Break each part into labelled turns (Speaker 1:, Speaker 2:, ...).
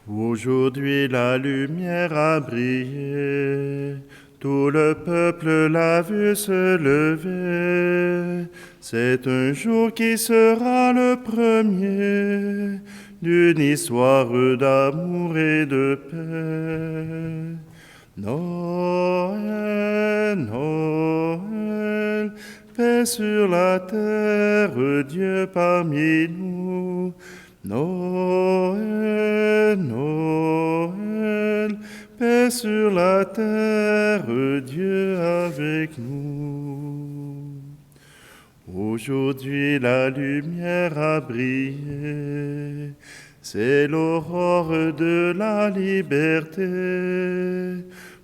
Speaker 1: Aujourd'hui la lumière a brillé, tout le peuple l'a vu se lever. C'est un jour qui sera le premier d'une histoire d'amour et de paix. Noël, Noël, paix sur la terre, Dieu parmi nous. Noël, Noël, paix sur la terre, Dieu avec nous. Aujourd'hui la lumière a brillé, c'est l'aurore de la liberté.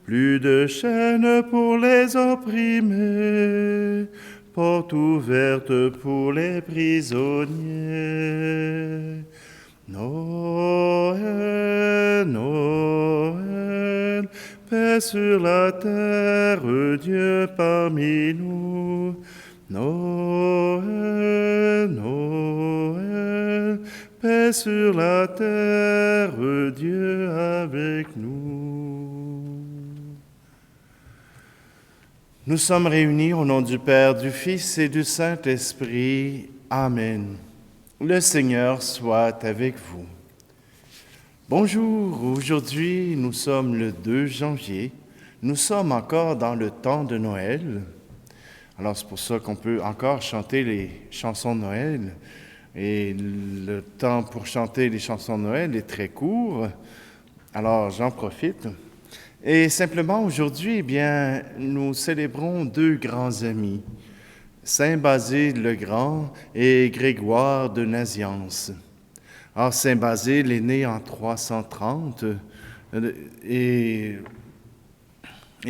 Speaker 1: Plus de chaînes pour les opprimés, porte ouverte pour les prisonniers. Noël, Noël, paix sur la terre, Dieu parmi nous. Noël, Noël, paix sur la terre, Dieu avec nous. Nous sommes réunis au nom du Père, du Fils et du Saint-Esprit. Amen. Le Seigneur soit avec vous. Bonjour, aujourd'hui nous sommes le 2 janvier. Nous sommes encore dans le temps de Noël. Alors c'est pour ça qu'on peut encore chanter les chansons de Noël. Et le temps pour chanter les chansons de Noël est très court. Alors j'en profite. Et simplement aujourd'hui, eh bien, nous célébrons deux grands amis, Saint Basile le Grand et Grégoire de Nazianze. Alors Saint Basile est né en 330 et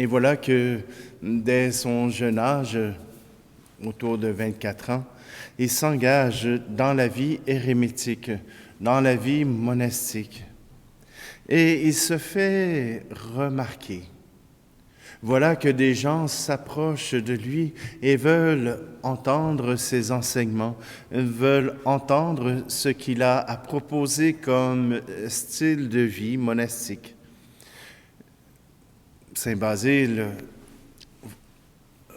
Speaker 1: voilà que dès son jeune âge, autour de 24 ans, il s'engage dans la vie érémitique, dans la vie monastique. Et il se fait remarquer. Voilà que des gens s'approchent de lui et veulent entendre ses enseignements, veulent entendre ce qu'il a à proposer comme style de vie monastique. Saint Basile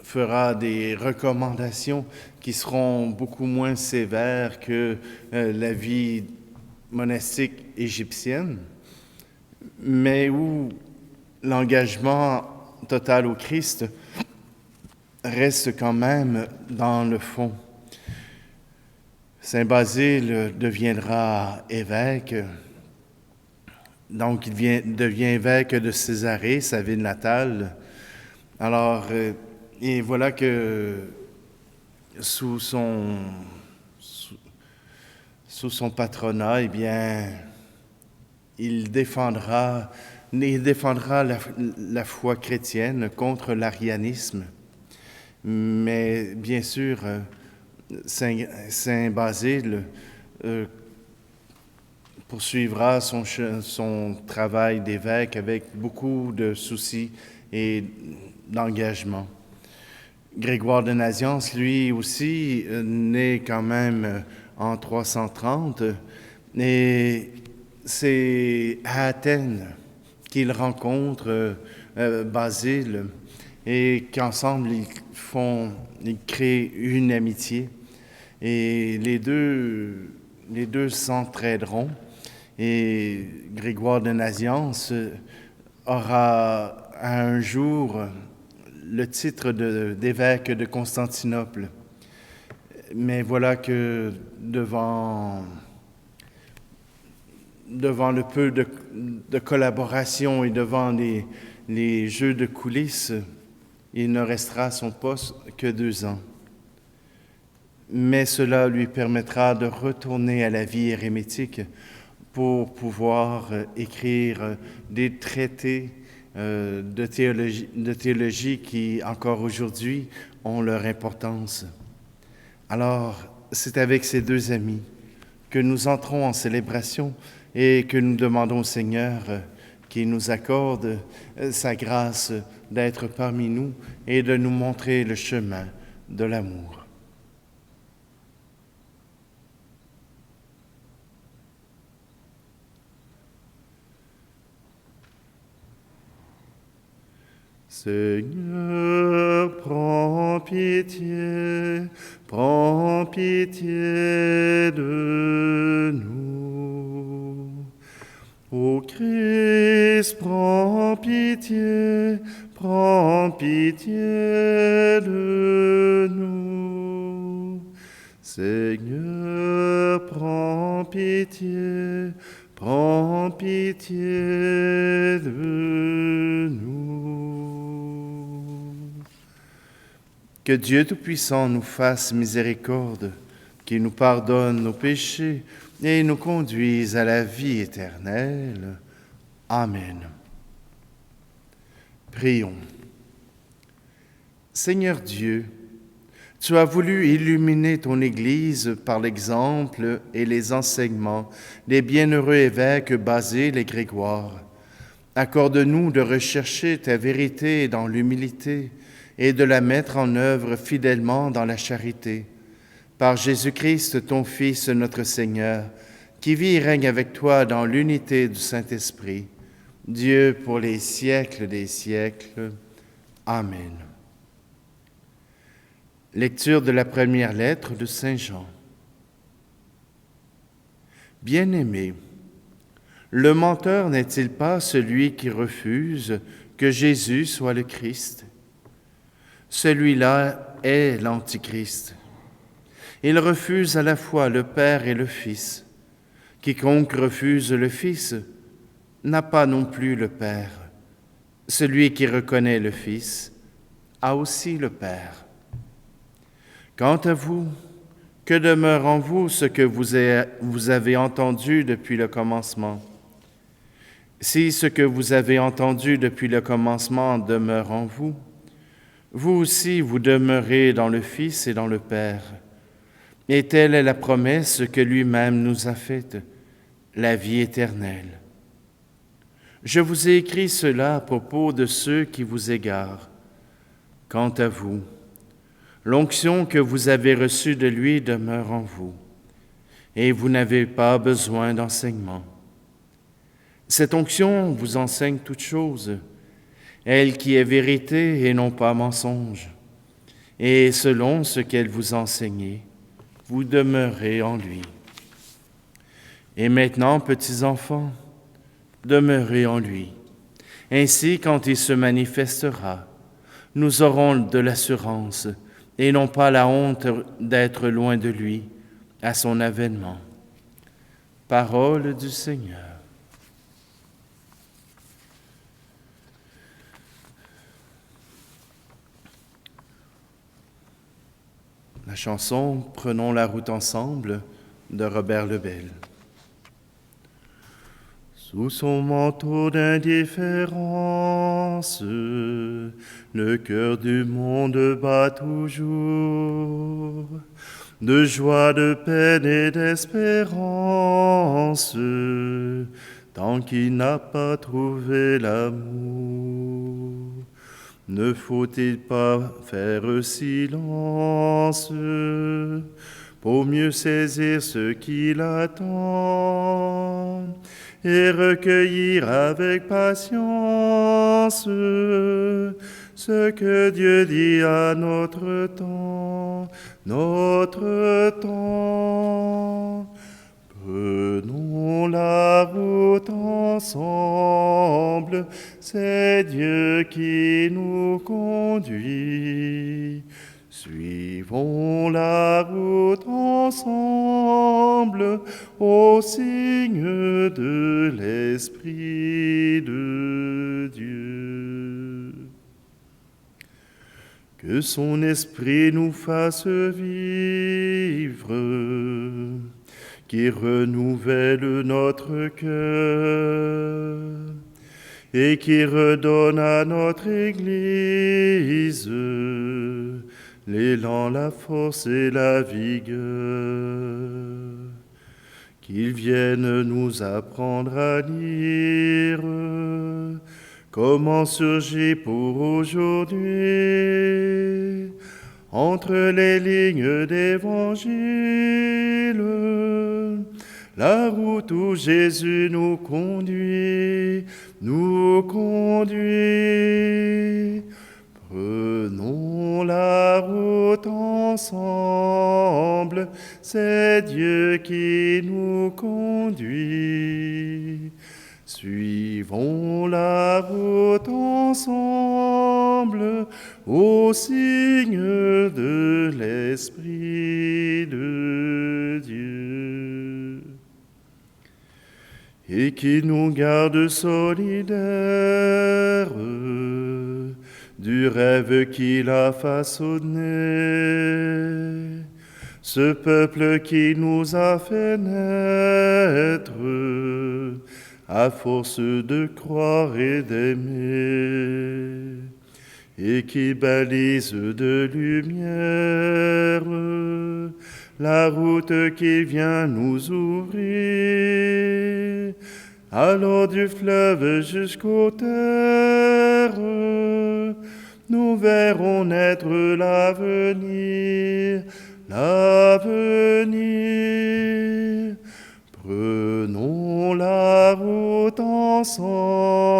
Speaker 1: fera des recommandations qui seront beaucoup moins sévères que la vie monastique égyptienne, mais où l'engagement total au Christ reste quand même dans le fond. Saint Basile deviendra évêque, donc il devient évêque de Césarée, sa ville natale. Alors, et voilà que sous son patronat, eh bien, il défendra la foi chrétienne contre l'arianisme. Mais bien sûr, Saint Basile poursuivra son travail d'évêque avec beaucoup de soucis et d'engagement. Grégoire de Nazianze, lui aussi, né quand même en 330, et c'est à Athènes qu'il rencontre Basile et qu'ensemble ils créent une amitié et les deux s'entraideront et Grégoire de Nazianze aura un jour le titre d'évêque de Constantinople. Mais voilà que devant le peu de collaboration et devant les jeux de coulisses, il ne restera à son poste que 2 ans. Mais cela lui permettra de retourner à la vie érémitique pour pouvoir écrire des traités de théologie qui, encore aujourd'hui, ont leur importance. Alors, c'est avec ces deux amis que nous entrons en célébration et que nous demandons au Seigneur qu'il nous accorde sa grâce d'être parmi nous et de nous montrer le chemin de l'amour. Seigneur, prends pitié de nous. Ô Christ, prends pitié de nous. Seigneur, prends pitié de nous. Que Dieu Tout-Puissant nous fasse miséricorde, qu'il nous pardonne nos péchés et nous conduise à la vie éternelle. Amen. Prions. Seigneur Dieu, tu as voulu illuminer ton Église par l'exemple et les enseignements des bienheureux évêques Basile et Grégoire. Accorde-nous de rechercher ta vérité dans l'humilité et de la mettre en œuvre fidèlement dans la charité. Par Jésus-Christ, ton Fils, notre Seigneur, qui vit et règne avec toi dans l'unité du Saint-Esprit, Dieu pour les siècles des siècles. Amen. Lecture de la première lettre de Saint Jean. Bien-aimés, le menteur n'est-il pas celui qui refuse que Jésus soit le Christ? Celui-là est l'Antichrist. Il refuse à la fois le Père et le Fils. Quiconque refuse le Fils n'a pas non plus le Père. Celui qui reconnaît le Fils a aussi le Père. Quant à vous, que demeure en vous ce que vous avez entendu depuis le commencement? Si ce que vous avez entendu depuis le commencement demeure en vous, vous aussi vous demeurez dans le Fils et dans le Père. Et telle est la promesse que lui-même nous a faite, la vie éternelle. Je vous ai écrit cela à propos de ceux qui vous égarent. Quant à vous, l'onction que vous avez reçue de lui demeure en vous, et vous n'avez pas besoin d'enseignement. Cette onction vous enseigne toutes choses, elle qui est vérité et non pas mensonge. Et selon ce qu'elle vous a enseigné, vous demeurez en lui. Et maintenant, petits enfants, demeurez en lui. Ainsi, quand il se manifestera, nous aurons de l'assurance et non pas la honte d'être loin de lui à son avènement. Parole du Seigneur. La chanson « Prenons la route ensemble » de Robert Lebel. Sous son manteau d'indifférence, le cœur du monde bat toujours, de joie, de peine et d'espérance, tant qu'il n'a pas trouvé l'amour. Ne faut-il pas faire silence pour mieux saisir ce qu'il attend et recueillir avec patience ce que Dieu dit à notre temps, Prenons la route ensemble, c'est Dieu qui nous conduit. Suivons la route ensemble au signe de l'Esprit de Dieu. Que son Esprit nous fasse vivre, qui renouvelle notre cœur et qui redonne à notre Église l'élan, la force et la vigueur. Qu'il vienne nous apprendre à lire comment surgit pour aujourd'hui entre les lignes d'Évangile la route où Jésus nous conduit, nous conduit. Prenons la route ensemble, c'est Dieu qui nous conduit. Suivons la route ensemble au signe de l'Esprit de Dieu. Et qui nous garde solidaires du rêve qu'il a façonné, ce peuple qui nous a fait naître, à force de croire et d'aimer, et qui balise de lumière la route qui vient nous ouvrir, alors du fleuve jusqu'aux terres, nous verrons naître l'avenir, l'avenir. Prenons la route ensemble,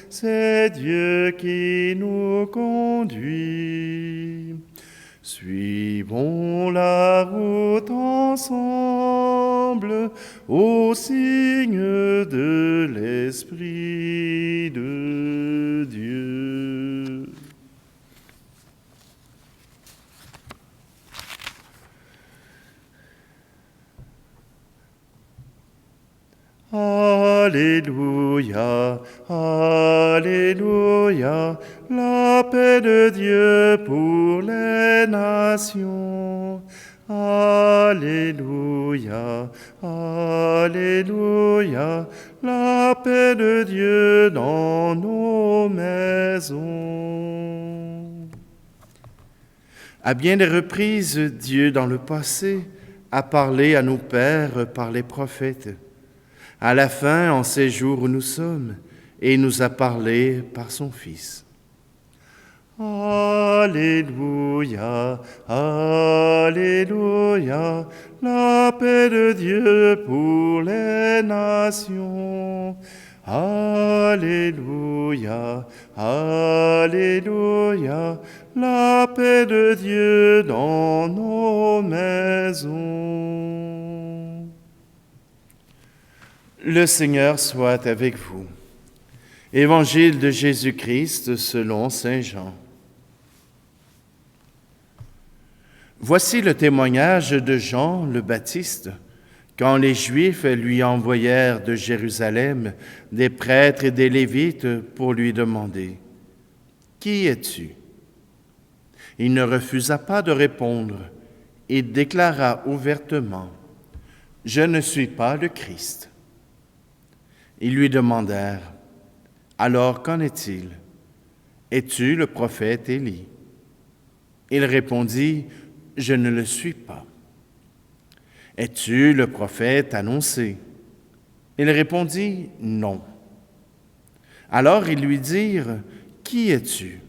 Speaker 1: c'est Dieu qui nous conduit. Suivons la route ensemble au signe de l'Esprit de Dieu. Alléluia, Alléluia, la paix de Dieu pour les nations. Alléluia, Alléluia, la paix de Dieu dans nos maisons. À bien des reprises, Dieu, dans le passé, a parlé à nos pères par les prophètes. À la fin, en ces jours où nous sommes, et il nous a parlé par son Fils. Alléluia, Alléluia, la paix de Dieu pour les nations. Alléluia, Alléluia, la paix de Dieu dans nos maisons. Le Seigneur soit avec vous. Évangile de Jésus-Christ selon saint Jean. Voici le témoignage de Jean le Baptiste, quand les Juifs lui envoyèrent de Jérusalem des prêtres et des Lévites pour lui demander « Qui es-tu » Il ne refusa pas de répondre et déclara ouvertement « Je ne suis pas le Christ ». Ils lui demandèrent « Alors qu'en est-il? Es-tu le prophète Élie » Il répondit « Je ne le suis pas. » « Es-tu le prophète annoncé » Il répondit « Non. » Alors ils lui dirent « Qui es-tu?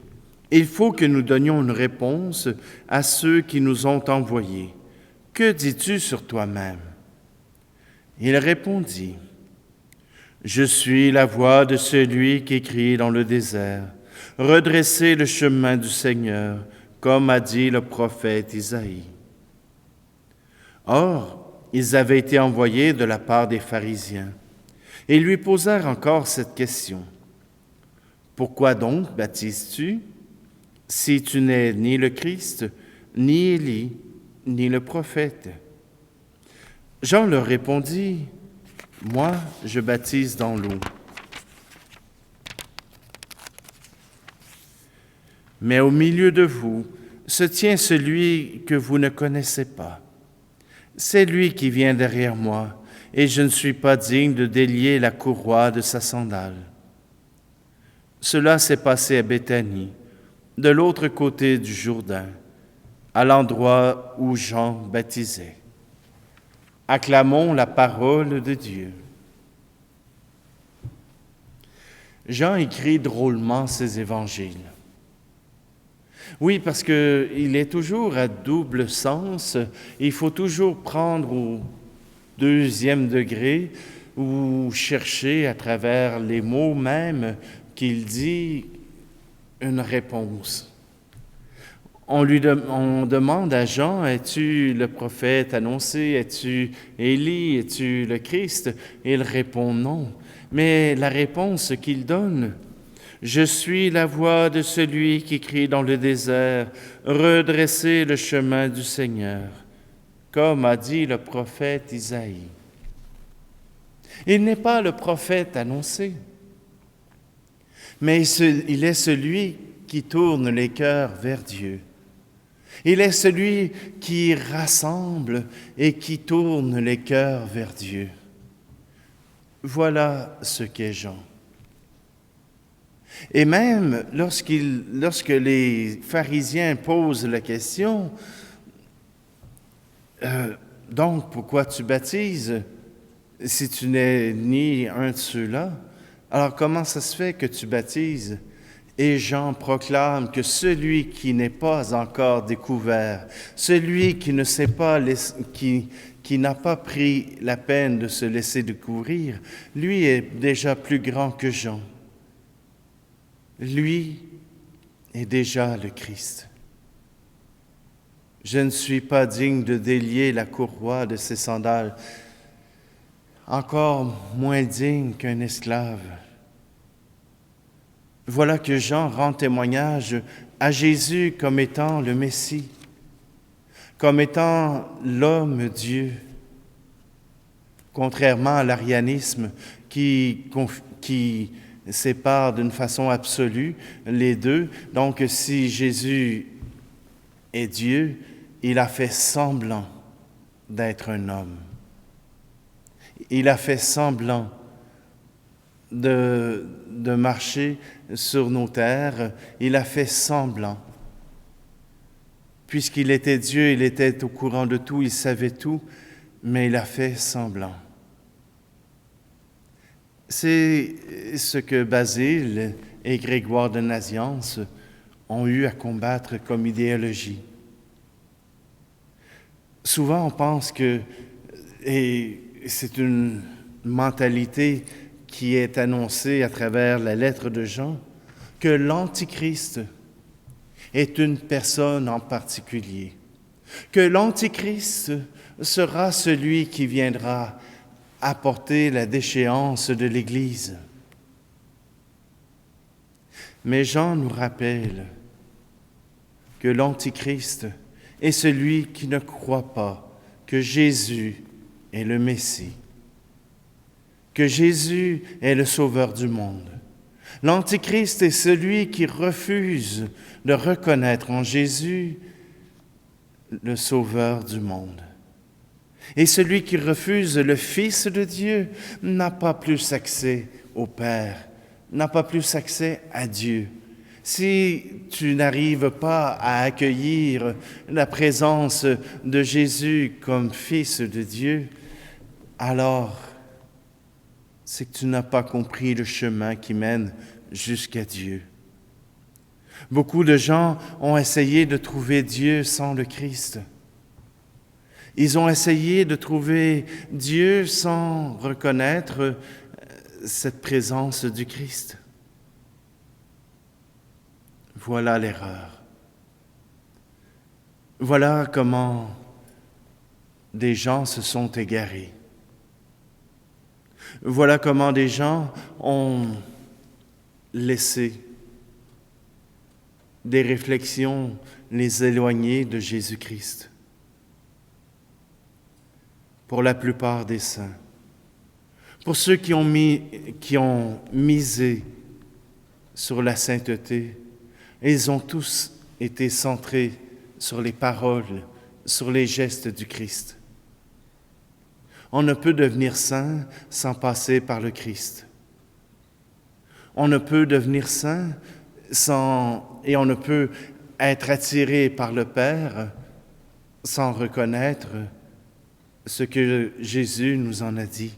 Speaker 1: Il faut que nous donnions une réponse à ceux qui nous ont envoyés. Que dis-tu sur toi-même » Il répondit « Je suis la voix de celui qui crie dans le désert. Redressez le chemin du Seigneur, comme a dit le prophète Isaïe. » Or, ils avaient été envoyés de la part des pharisiens. Et ils lui posèrent encore cette question. « Pourquoi donc baptises-tu, si tu n'es ni le Christ, ni Élie, ni le prophète ?» Jean leur répondit, « Moi, je baptise dans l'eau. Mais au milieu de vous se tient celui que vous ne connaissez pas. C'est lui qui vient derrière moi, et je ne suis pas digne de délier la courroie de sa sandale. » Cela s'est passé à Béthanie, de l'autre côté du Jourdain, à l'endroit où Jean baptisait. Acclamons la parole de Dieu. Jean écrit drôlement ses évangiles. Oui, parce qu'il est toujours à double sens. Il faut toujours prendre deuxième degré ou chercher à travers les mots même qu'il dit une réponse. On demande à Jean, es-tu le prophète annoncé? Es-tu Élie? Es-tu le Christ? Et il répond non. Mais la réponse qu'il donne, je suis la voix de celui qui crie dans le désert, redressez le chemin du Seigneur, comme a dit le prophète Isaïe. Il n'est pas le prophète annoncé, mais il est celui qui tourne les cœurs vers Dieu. Il est celui qui rassemble et qui tourne les cœurs vers Dieu. Voilà ce qu'est Jean. Et même lorsque les pharisiens posent la question, donc pourquoi tu baptises si tu n'es ni un de ceux-là? Alors comment ça se fait que tu baptises? Et Jean proclame que celui qui n'est pas encore découvert, celui qui ne sait pas, qui n'a pas pris la peine de se laisser découvrir, lui est déjà plus grand que Jean. Lui est déjà le Christ. Je ne suis pas digne de délier la courroie de ses sandales, encore moins digne qu'un esclave. Voilà que Jean rend témoignage à Jésus comme étant le Messie, comme étant l'homme-Dieu, contrairement à l'arianisme qui sépare d'une façon absolue les deux. Donc, si Jésus est Dieu, il a fait semblant d'être un homme. Il a fait semblant de marcher sur nos terres. Il a fait semblant. Puisqu'il était Dieu, il était au courant de tout, il savait tout, mais il a fait semblant. C'est ce que Basile et Grégoire de Nazianze ont eu à combattre comme idéologie. Souvent, on pense que, et c'est une mentalité qui est annoncée à travers la lettre de Jean, que l'Antichrist est une personne en particulier, que l'Antichrist sera celui qui viendra apporter la déchéance de l'Église. Mais Jean nous rappelle que l'Antichrist est celui qui ne croit pas que Jésus est le Messie, que Jésus est le Sauveur du monde. L'Antichrist est celui qui refuse de reconnaître en Jésus le Sauveur du monde. Et celui qui refuse le Fils de Dieu n'a pas plus accès au Père, n'a pas plus accès à Dieu. Si tu n'arrives pas à accueillir la présence de Jésus comme Fils de Dieu, alors c'est que tu n'as pas compris le chemin qui mène jusqu'à Dieu. Beaucoup de gens ont essayé de trouver Dieu sans le Christ. Ils ont essayé de trouver Dieu sans reconnaître cette présence du Christ. Voilà l'erreur. Voilà comment des gens se sont égarés. Voilà comment des gens ont laissé des réflexions les éloigner de Jésus-Christ. Pour la plupart des saints, pour ceux qui ont misé sur la sainteté, ils ont tous été centrés sur les paroles, sur les gestes du Christ. On ne peut devenir saint sans passer par le Christ. On ne peut devenir saint et on ne peut être attiré par le Père sans reconnaître ce que Jésus nous en a dit.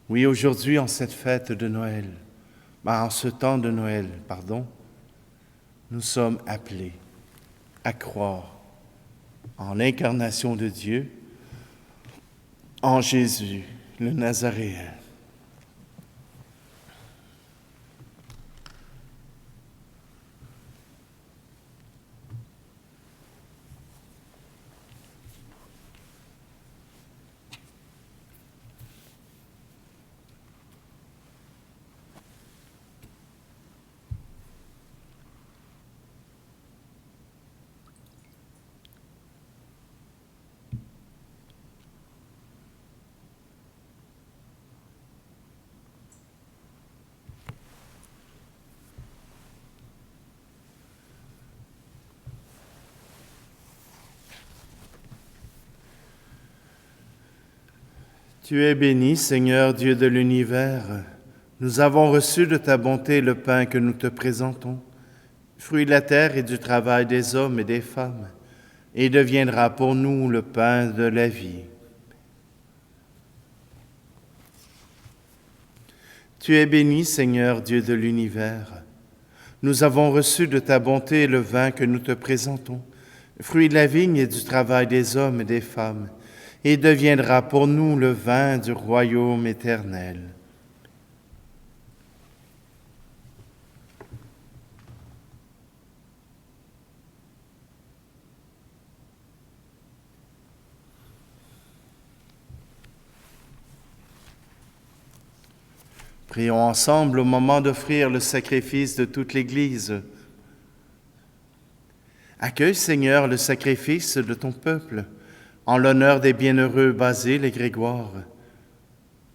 Speaker 1: Oui, aujourd'hui, en cette fête de Noël, en ce temps de Noël, nous sommes appelés à croire en l'incarnation de Dieu, En Jésus, le Nazaréen. Tu es béni, Seigneur Dieu de l'univers. Nous avons reçu de ta bonté le pain que nous te présentons, fruit de la terre et du travail des hommes et des femmes, et deviendra pour nous le pain de la vie. Tu es béni, Seigneur Dieu de l'univers. Nous avons reçu de ta bonté le vin que nous te présentons, fruit de la vigne et du travail des hommes et des femmes, et deviendra pour nous le vin du royaume éternel. Prions ensemble au moment d'offrir le sacrifice de toute l'Église. Accueille, Seigneur, le sacrifice de ton peuple, en l'honneur des bienheureux Basile et Grégoire.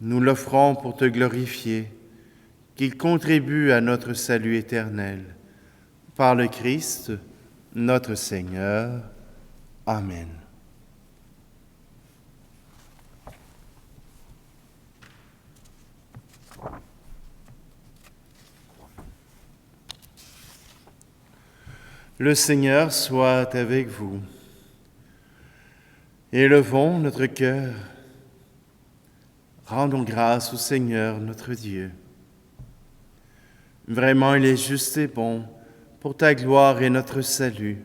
Speaker 1: Nous l'offrons pour te glorifier, qu'il contribue à notre salut éternel. Par le Christ, notre Seigneur. Amen. Le Seigneur soit avec vous. Élevons notre cœur. Rendons grâce au Seigneur notre Dieu. Vraiment, il est juste et bon, pour ta gloire et notre salut,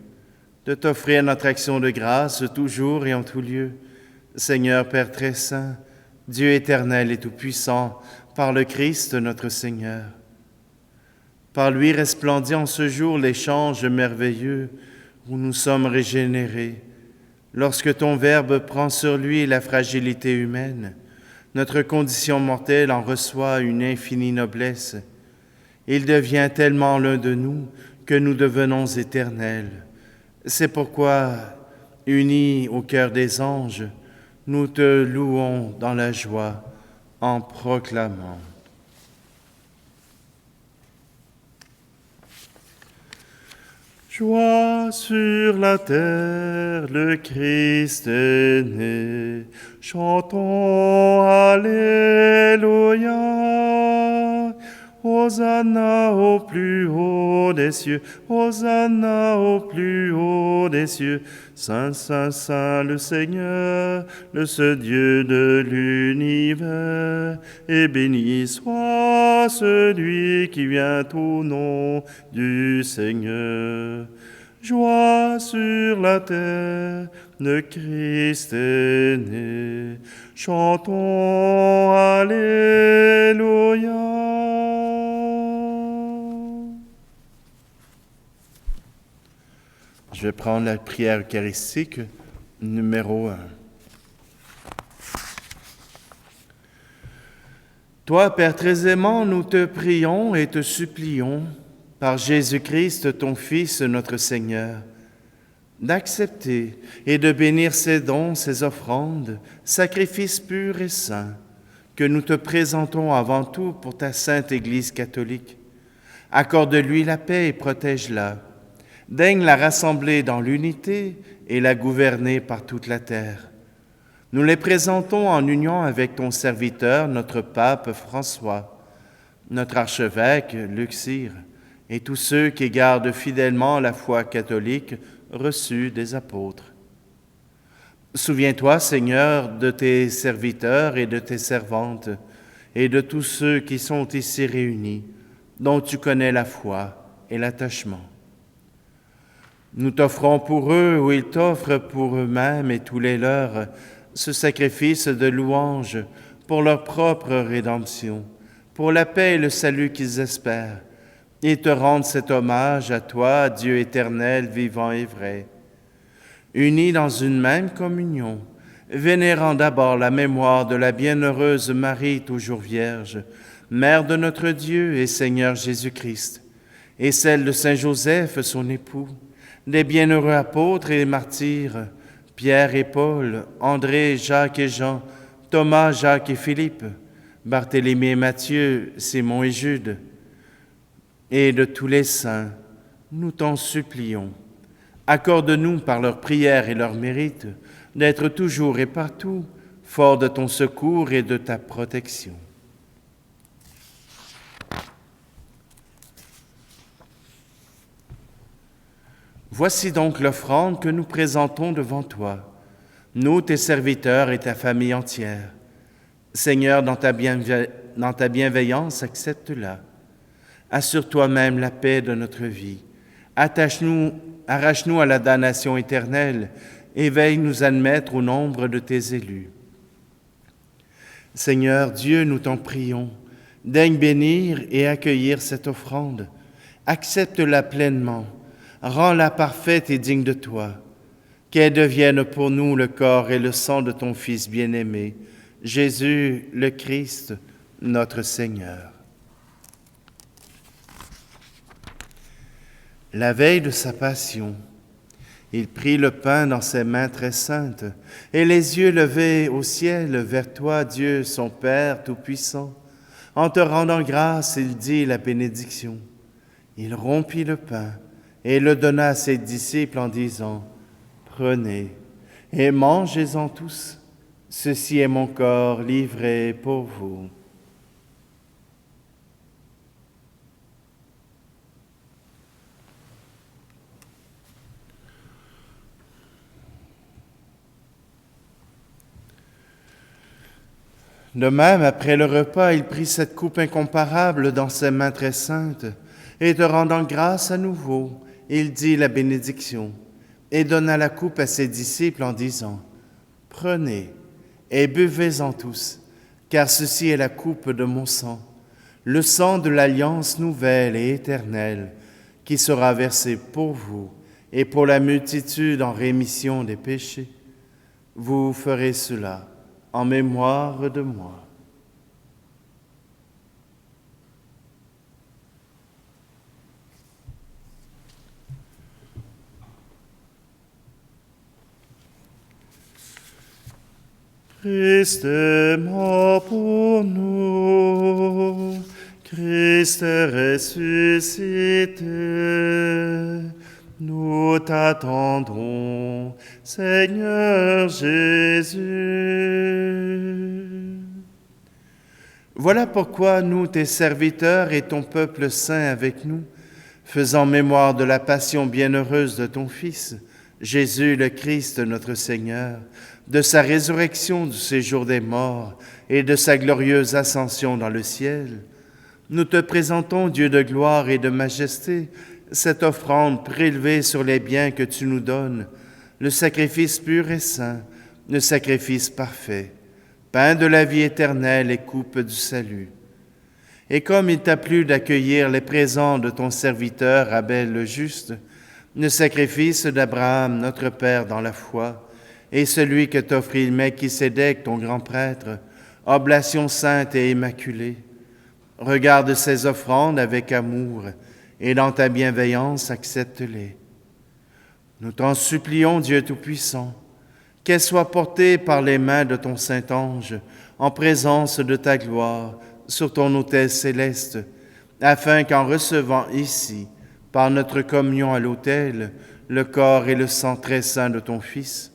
Speaker 1: de t'offrir notre action de grâce toujours et en tout lieu. Seigneur Père très saint, Dieu éternel et tout-puissant, par le Christ notre Seigneur. Par lui resplendit en ce jour l'échange merveilleux où nous sommes régénérés. Lorsque ton Verbe prend sur lui la fragilité humaine, notre condition mortelle en reçoit une infinie noblesse. Il devient tellement l'un de nous que nous devenons éternels. C'est pourquoi, unis au cœur des anges, nous te louons dans la joie en proclamant. Joie sur la terre, le Christ est né. Chantons Alléluia. Hosanna au plus haut des cieux, Hosanna au plus haut des cieux. Saint, Saint, Saint le Seigneur, le seul Dieu de l'univers. Et béni soit celui qui vient au nom du Seigneur. Joie sur la terre, le Christ est né. Chantons Alléluia. Je vais prendre la prière eucharistique numéro 1. Toi, Père très aimant, nous te prions et te supplions, par Jésus-Christ, ton Fils, notre Seigneur, d'accepter et de bénir ces dons, ces offrandes, sacrifices purs et saints, que nous te présentons avant tout pour ta sainte Église catholique. Accorde-lui la paix et protège-la. Daigne la rassembler dans l'unité et la gouverner par toute la terre. Nous les présentons en union avec ton serviteur, notre pape François, notre archevêque Luxire, et tous ceux qui gardent fidèlement la foi catholique reçue des apôtres. Souviens-toi, Seigneur, de tes serviteurs et de tes servantes, et de tous ceux qui sont ici réunis, dont tu connais la foi et l'attachement. Nous t'offrons pour eux ou ils t'offrent pour eux-mêmes et tous les leurs, ce sacrifice de louange pour leur propre rédemption, pour la paix et le salut qu'ils espèrent, et te rendent cet hommage à toi, Dieu éternel, vivant et vrai. Unis dans une même communion, vénérant d'abord la mémoire de la bienheureuse Marie, toujours vierge, Mère de notre Dieu et Seigneur Jésus-Christ, et celle de Saint Joseph, son époux, des bienheureux apôtres et martyrs, Pierre et Paul, André, Jacques et Jean, Thomas, Jacques et Philippe, Barthélemy et Matthieu, Simon et Jude, et de tous les saints, nous t'en supplions. Accorde-nous par leurs prières et leurs mérites d'être toujours et partout forts de ton secours et de ta protection. Voici donc l'offrande que nous présentons devant toi, nous, tes serviteurs et ta famille entière. Seigneur, dans ta bienveillance, accepte-la. Assure toi-même la paix de notre vie. Arrache-nous à la damnation éternelle et veille nous admettre au nombre de tes élus. Seigneur Dieu, nous t'en prions, daigne bénir et accueillir cette offrande. Accepte-la pleinement, rends-la parfaite et digne de toi, qu'elle devienne pour nous le corps et le sang de ton Fils bien-aimé, Jésus le Christ, notre Seigneur. La veille de sa passion, il prit le pain dans ses mains très saintes, et les yeux levés au ciel vers toi, Dieu, son Père Tout-Puissant. En te rendant grâce, il dit la bénédiction. Il rompit le pain et le donna à ses disciples en disant, « Prenez et mangez-en tous, ceci est mon corps livré pour vous. » De même, après le repas, il prit cette coupe incomparable dans ses mains très saintes, et te rendant grâce à nouveau, il dit la bénédiction, et donna la coupe à ses disciples en disant, « Prenez et buvez-en tous, car ceci est la coupe de mon sang, le sang de l'alliance nouvelle et éternelle, qui sera versé pour vous et pour la multitude en rémission des péchés. Vous ferez cela en mémoire de moi. » Christ est mort pour nous, Christ est ressuscité, nous t'attendons, Seigneur Jésus. Voilà pourquoi nous, tes serviteurs et ton peuple saint avec nous, faisant mémoire de la passion bienheureuse de ton Fils, Jésus le Christ notre Seigneur, de sa résurrection du séjour des morts et de sa glorieuse ascension dans le ciel, nous te présentons, Dieu de gloire et de majesté, cette offrande prélevée sur les biens que tu nous donnes, le sacrifice pur et saint, le sacrifice parfait, pain de la vie éternelle et coupe du salut. Et comme il t'a plu d'accueillir les présents de ton serviteur Abel le juste, le sacrifice d'Abraham, notre Père dans la foi, et celui que t'offrit Melchisédek, ton grand prêtre, oblation sainte et immaculée, regarde ces offrandes avec amour et dans ta bienveillance accepte-les. Nous t'en supplions, Dieu Tout-Puissant, qu'elles soient portées par les mains de ton Saint-Ange en présence de ta gloire sur ton autel céleste, afin qu'en recevant ici, par notre communion à l'autel, le corps et le sang très saint de ton Fils,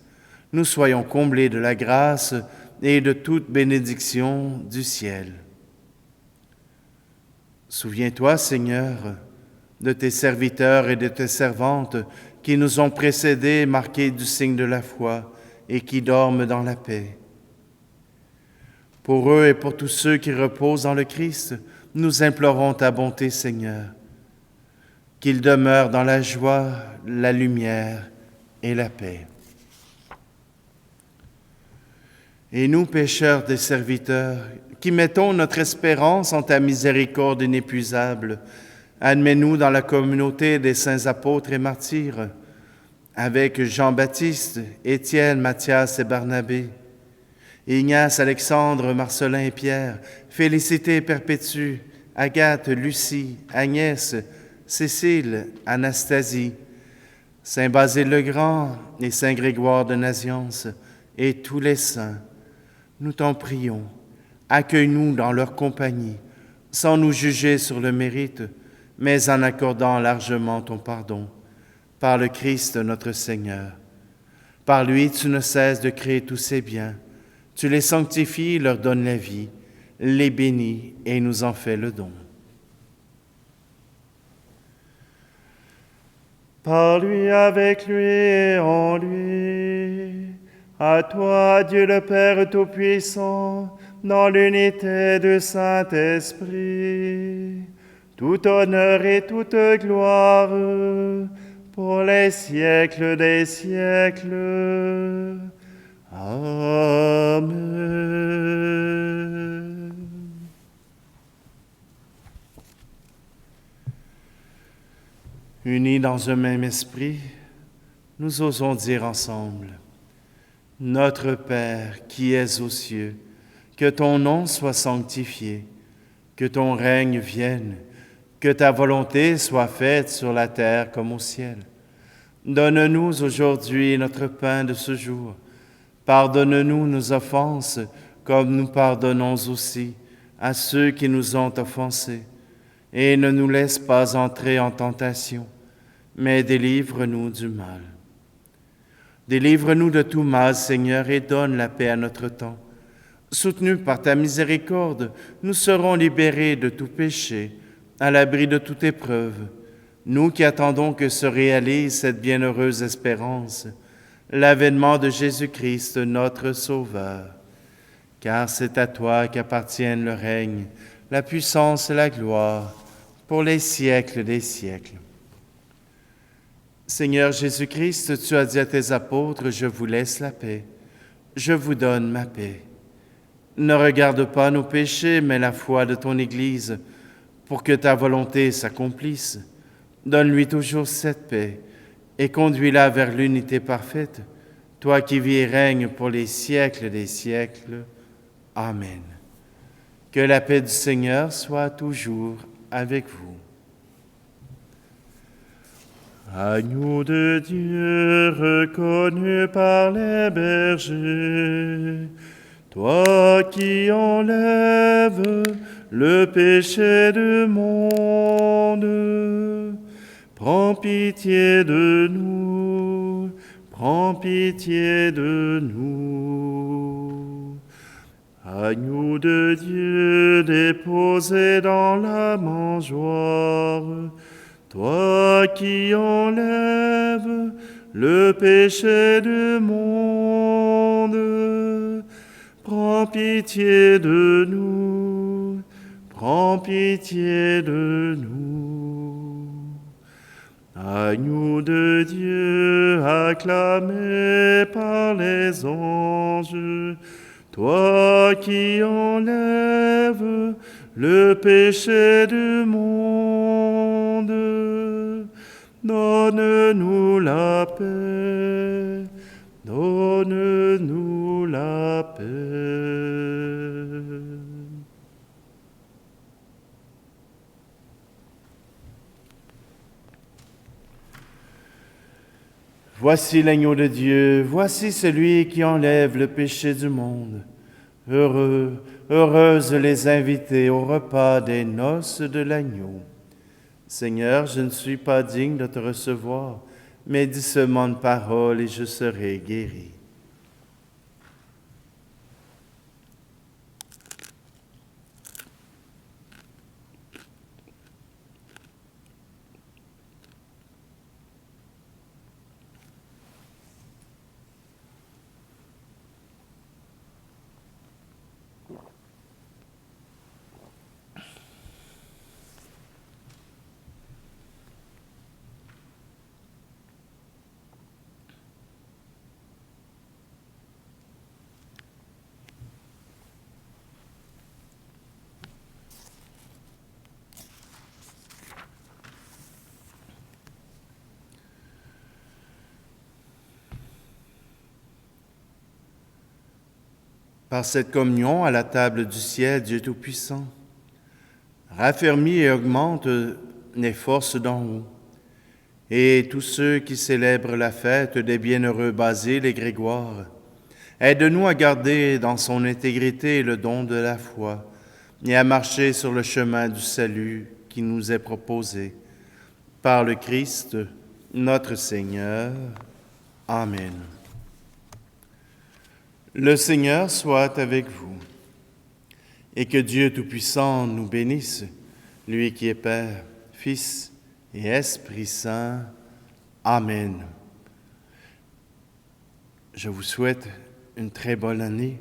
Speaker 1: nous soyons comblés de la grâce et de toute bénédiction du ciel. Souviens-toi, Seigneur, de tes serviteurs et de tes servantes qui nous ont précédés, marqués du signe de la foi et qui dorment dans la paix. Pour eux et pour tous ceux qui reposent en le Christ, nous implorons ta bonté, Seigneur, qu'ils demeurent dans la joie, la lumière et la paix. Et nous, pécheurs des serviteurs, qui mettons notre espérance en ta miséricorde inépuisable, admets-nous dans la communauté des saints apôtres et martyrs, avec Jean-Baptiste, Étienne, Matthias et Barnabé, Ignace, Alexandre, Marcelin et Pierre, Félicité et Perpétue, Agathe, Lucie, Agnès, Cécile, Anastasie, Saint Basile le Grand et Saint Grégoire de Naziance, et tous les saints, nous t'en prions, accueille-nous dans leur compagnie, sans nous juger sur le mérite, mais en accordant largement ton pardon, par le Christ notre Seigneur. Par lui, tu ne cesses de créer tous ces biens, tu les sanctifies, leur donnes la vie, les bénis et nous en fais le don.
Speaker 2: Par lui, avec lui et en lui, à toi, Dieu le Père Tout-Puissant, dans l'unité du Saint-Esprit, tout honneur et toute gloire pour les siècles des siècles. Amen.
Speaker 1: Unis dans un même esprit, nous osons dire ensemble: Notre Père qui es aux cieux, que ton nom soit sanctifié, que ton règne vienne, que ta volonté soit faite sur la terre comme au ciel. Donne-nous aujourd'hui notre pain de ce jour. Pardonne-nous nos offenses, comme nous pardonnons aussi à ceux qui nous ont offensés. Et ne nous laisse pas entrer en tentation, mais délivre-nous du mal. Délivre-nous de tout mal, Seigneur, et donne la paix à notre temps. Soutenus par ta miséricorde, nous serons libérés de tout péché, à l'abri de toute épreuve, nous qui attendons que se réalise cette bienheureuse espérance, l'avènement de Jésus-Christ, notre Sauveur. Car c'est à toi qu'appartiennent le règne, la puissance et la gloire, pour les siècles des siècles. Seigneur Jésus-Christ, tu as dit à tes apôtres, « Je vous laisse la paix, je vous donne ma paix. » Ne regarde pas nos péchés, mais la foi de ton Église, pour que ta volonté s'accomplisse. Donne-lui toujours cette paix et conduis-la vers l'unité parfaite, toi qui vis et règnes pour les siècles des siècles. Amen. Que la paix du Seigneur soit toujours avec vous.
Speaker 2: Agneau de Dieu reconnu par les bergers, toi qui enlèves le péché du monde, prends pitié de nous, prends pitié de nous. Agneau de Dieu déposé dans la mangeoire, toi qui enlèves le péché du monde, prends pitié de nous, prends pitié de nous. Agneau de Dieu acclamé par les anges, toi qui enlèves le péché du monde, donne-nous la paix, donne-nous la paix.
Speaker 1: Voici l'agneau de Dieu, voici celui qui enlève le péché du monde. Heureux, heureuses les invités au repas des noces de l'agneau. Seigneur, je ne suis pas digne de te recevoir, mais dis seulement une parole et je serai guéri. par cette communion à la table du ciel, Dieu Tout-Puissant, raffermis et augmente les forces d'en haut, et tous ceux qui célèbrent la fête des bienheureux Basile et Grégoire, aide-nous à garder dans son intégrité le don de la foi et à marcher sur le chemin du salut qui nous est proposé. Par le Christ, notre Seigneur. Amen. Le Seigneur soit avec vous, et que Dieu Tout-Puissant nous bénisse, lui qui est Père, Fils et Esprit Saint. Amen. Je vous souhaite une très bonne année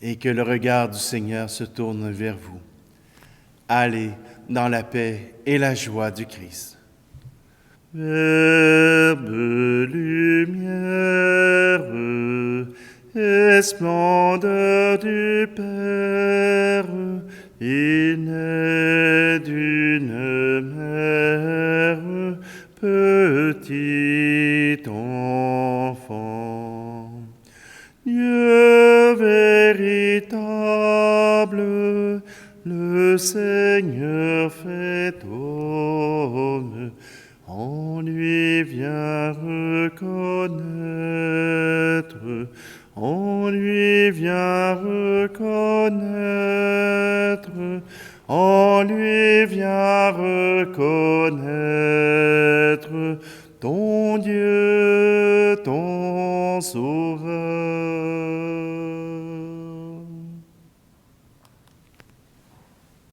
Speaker 1: et que le regard du Seigneur se tourne vers vous. Allez dans la paix et la joie du Christ.
Speaker 2: Verbe lumière et splendeur du Père, il naît d'une mère, petit enfant. Dieu véritable, le Seigneur fait homme, on lui vient reconnaître, on lui vient reconnaître, on lui vient reconnaître